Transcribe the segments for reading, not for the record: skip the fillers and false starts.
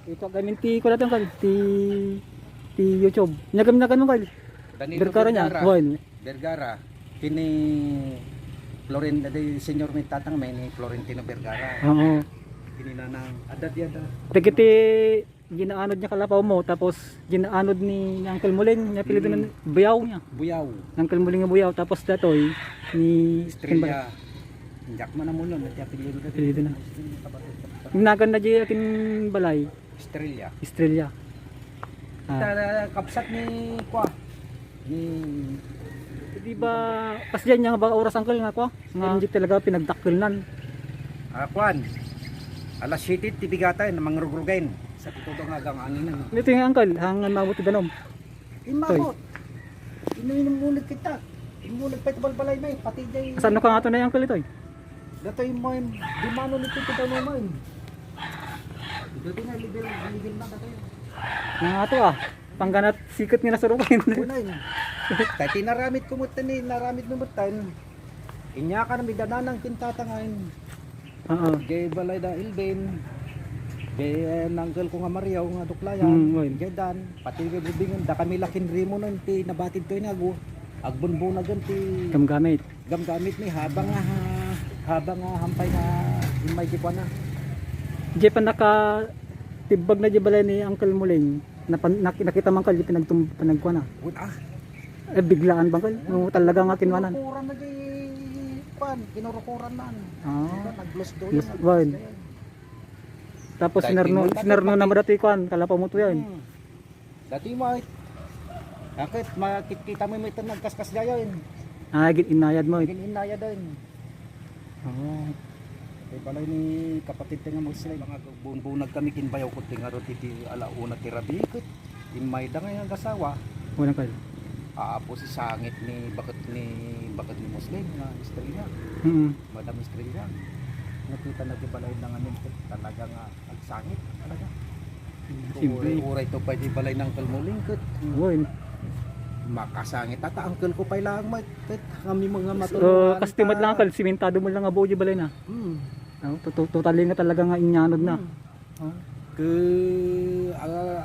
Ito gamin ti ko natin kal ti YouTube. Nagam na kanmo kal. Berkara niya. Wan. Vergara. Kini Florin de Senior mi tatang may ni Florentino Vergara. Oo. Kini nanang adad yada. Dagiti ginaanod niya kalapaw mo tapos ginaanod ni Uncle Muling niya pilido ng buyaw niya. Buyaw. Uncle Muling nga buyaw tapos datoy ni Estrella. Injak man na mo nun. Pilido na. Nagan na di akin balay. Estrella. Estrella. Kapsat ni Kwa. Ni Di ba pas diyan nga ba oras Uncle nga ko? Nga hindi talaga pinagdakkelnan. Kwan. Alas 7 tibigatan na mangrugrugen sa tutudong agang anginan. Ito yung Uncle, hangan mabuti danom. Imabot. Inumunod kita. Imunod pa ito balbalay may pati jay. Saan ka nga to na yung Uncle ito? Datoy mo di mano nito kita naman. Dito na level na datoy. Nga to pangganat sikat nga nasurukin. Unay. Kay tinaramit ko mutan ni naramit mo mutan. Inya ka na midananang kintatangain. Oo. Gay balay da Ilben. Gay nanggal ko nga Mariaw nga duklayan. Gay dan pati gay bubingon da kami lakin rimo nun ti nabatid ko inago. Agbunbo na ganti. Gamgamit. Gamgamit ni habang hampay na himay di pa na. Di pa naka tibag na di balay ni Uncle Muling. Nakita man kal di pinagkuha na. Biglaan bang kal? No, talaga nga kinwanan. Kinurukuran na di pan, kinurukuran na. Nag-gloss do yan. Tapos sinarno na madati kuan, kalapaw mo to yan. Dati mo bakit makikita mo may nagkaskas gayon. Inayad mo. Inayad din. Oo. Kay balay ni kapatid nga mo sila mga buon-buonag kami kinbayaw ko tinga ro titi alauna ti rabikot. Imay da nga gasawa. Unang kal. Aapo si sangit ni bakit ni Muslim nga Estrella. Madam Estrella. Nakita na ti balay na ngayon talaga nga agsangit talaga. Uray to pa di balay ng kalmuling ket. Wen. Makasangit ata uncle ko pa lang ket kami mga So, matulungan. kastimad lang kal, simentado mo lang nga buo di balay na. Totally nga talaga nga inyanod na. Ke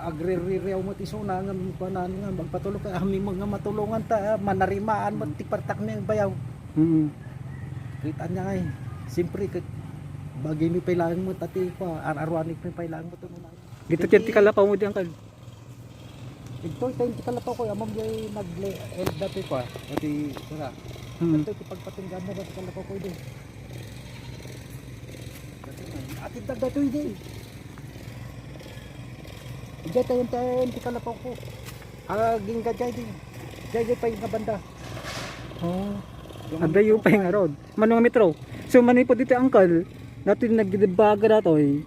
agririyaw mo ti suna nga kuanan nga magpatulong ka kami mga matulungan ta manarimaan mo ti partak mi bayaw. Kita nya ay simpre ket bagay mi pailang mo tati ko arawanik mi pailang mo to na. Dito ti kalapaw mo di Uncle. Ito ti kalapaw ko amam jay nagle dati ko dati sira. Ito ti pagpatinggan mo dati kalapaw ko di. Atid dagdato di. Ijay tayo ti kalapaw ko. Aging gajay di. Jay pa nga banda. Adayo pa nga rod. Manong metro. So manipod dito Uncle. Natin nagdibaga datoy.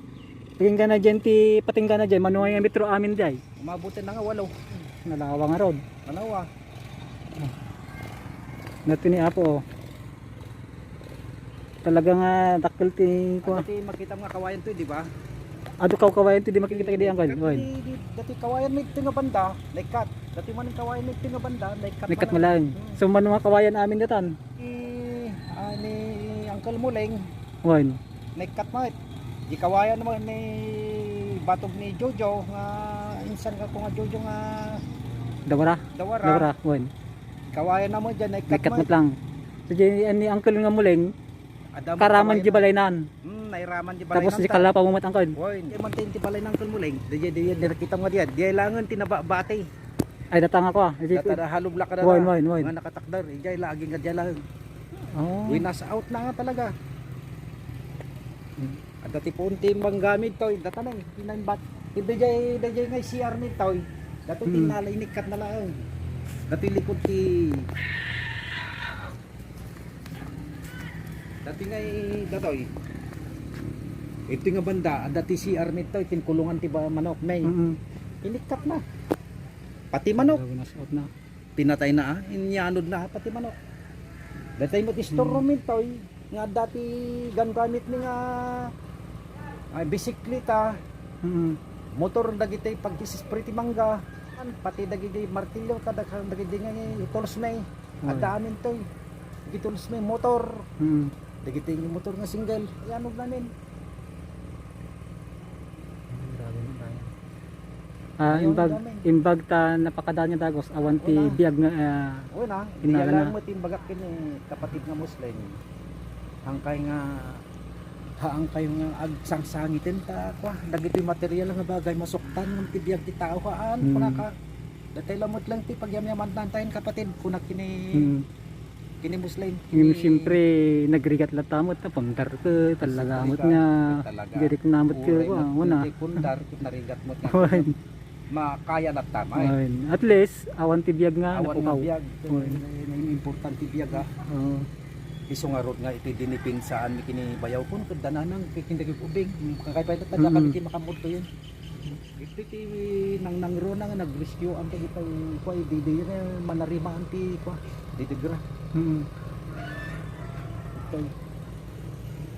Tingin ka na dyan ti patingga na dyan. Manong nga metro amin dyan. Umabutin na nga walaw. Nalawa nga rod. Malawa. Natin ni Apo. Talaga nga dakkel ti ko. Dati makita mga kawayan to, di ba? Ado kawayan ti di makikita kay di Uncle. Dati kawayan may tinga banda, naikat. Dati man kawayan may tinga banda, naikat. Nikat malang. So manong nga kawayan amin datan. Ni Uncle Muling, Wan. naikat mo. Di kawayan naman ni batog ni Jojo nga insan ka ko nga Jojo nga Dawara. Wan. Kawayan naman dyan, naikat Nikat mo. mat lang. So ni Uncle nga Muling. Karaman di balaynan. Nairaman di balay. Tapos di kalapaw mo mat Uncle. Woy, di man ti balay ng Uncle Muling. Di nakita mo diyan. Di langan tinababati. Ay datang ako. Data halubla ka na. Wan. Nga nakatakdar, ijay laging gadya lang. Uy, nasa out na nga talaga. At dati punti bang gamit to, data na tinanbat. Hindi jay nga CR nito. Dati tinalay nikat na lang. Dati likod ti dati nga datoy. Ito nga banda, dati CR nito, itinkulungan ti ba manok, may inikat na. Pati manok, Out na. pinatay na inyanod na pati manok. Dati mo ti store room ito, nga dati gamit ni nga ay bisikleta, motor dagiti pagkisispriti mangga, pati dagiti martilyo kada dagiti nga tools may. At amin to, dagiti tools may motor. Dagiti yung motor nga single, yanog namin. Imbag ta napakadaan niya dagos awan ti Una. biag nga O na, Inala hindi na. lang mo timbagak kini kapatid nga Muslim. Hangkay nga haangkay nga agsangsangitin ta kwa dagiti material nga bagay masuktan ng tibiyag ti tao haan ka. Datay lamot lang ti pagyamyaman tayo kapatid kunak kini Muslim. yung siyempre nagrigat latamot na pangdar ko talaga amot nga dirik namot ko una. Pundar narigat mo Wan. makaya na tama. At least awan ti biag nga Awan napukaw. ng biyag. Importante biyag ha. Oo. Iso nga rod nga iti dinipin saan mi kini bayaw kun kud dananang kikindagi ubing kakay pa tada kami ti makamudto yun. Ito ti nang ro na nga nag-rescue ang kagitay ko ay didi na manarima anti ko didigra. Okay.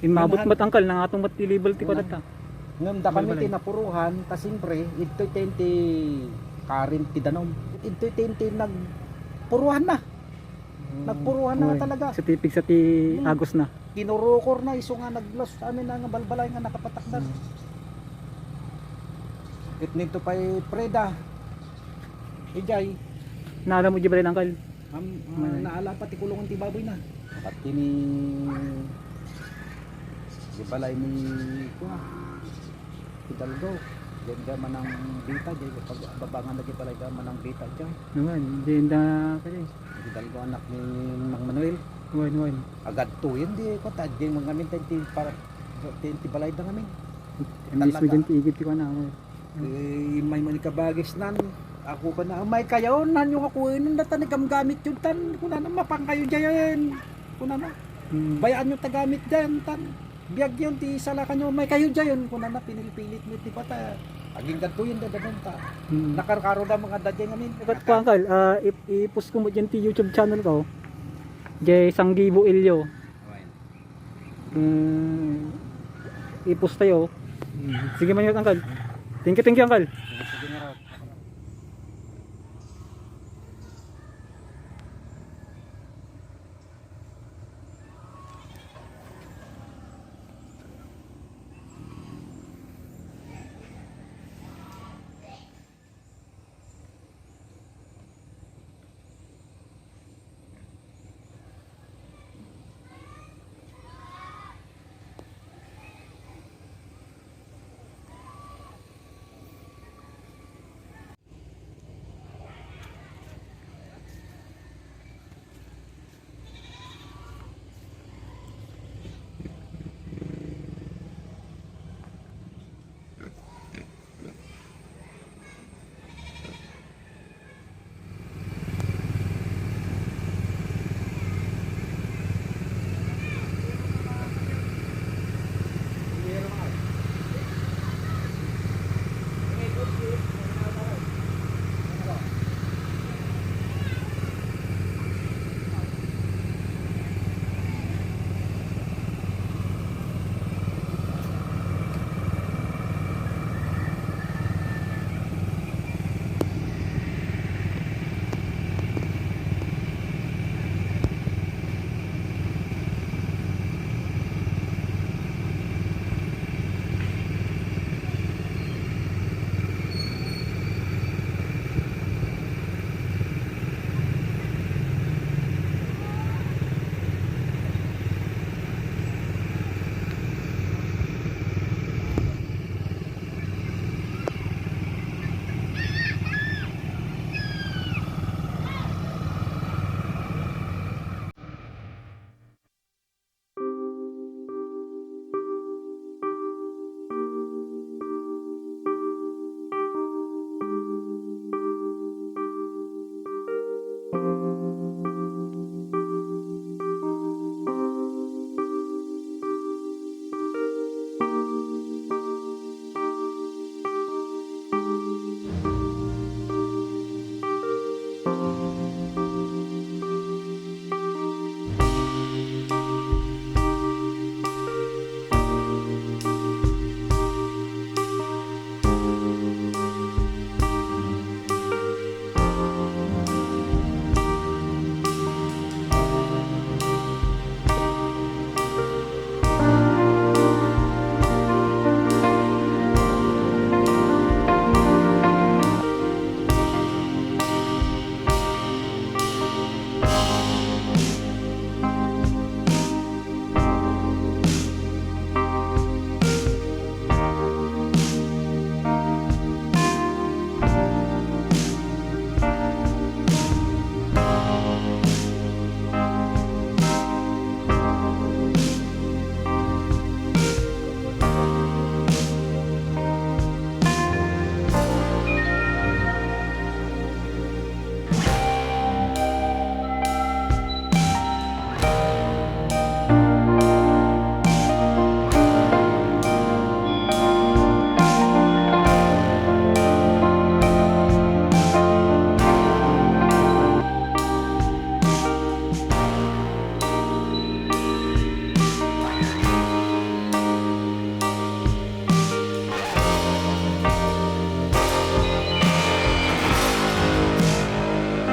Imabot matangkal nang atong matilibel ti ko data. Ngam da kami Balbalay. tinapuruhan ta simpre ito tenti karin ti danom. Ito tenti nagpuruhan na. Nagpuruhan na talaga. Sa tipig sa ti Agos na. Kinurukor na iso nga naglos sa amin nga balbalay nga nakapatakdan. It need to pay preda. Ijay, Naala mo di ba rin angkal? naala pati kulungan ti baboy na. Pati ni di balay ni kuha. Hidalgo. Diyan ka manang bita, diyan pag babangan lagi balay ka manang bita diyan. Naman, di na kaya. Hidalgo anak ni Mang Manuel. Wan. Agad to yun di ko ta diyan mangamin ti para ti balay da ngamin. Mismo dyan ti igit ko na. May manikabagis nan ako ka na may kayo nan yung ako nun data gamit yun tan kuna na mapang kayo dyan kuna na bayaan yung tagamit dyan tan biyag yun ti sala kanyo may kayo dyan kuna na pinilipilit mo ti pata aging ganto yun dadadon ta nakarkaro da mga dadyan ngamin Ba't ko angkal, i-post ko mo dyan ti YouTube channel ko. Jay Sanggibo Ilyo. I-post tayo. Sige man yun angkal. Thank you angkal. sige nga raw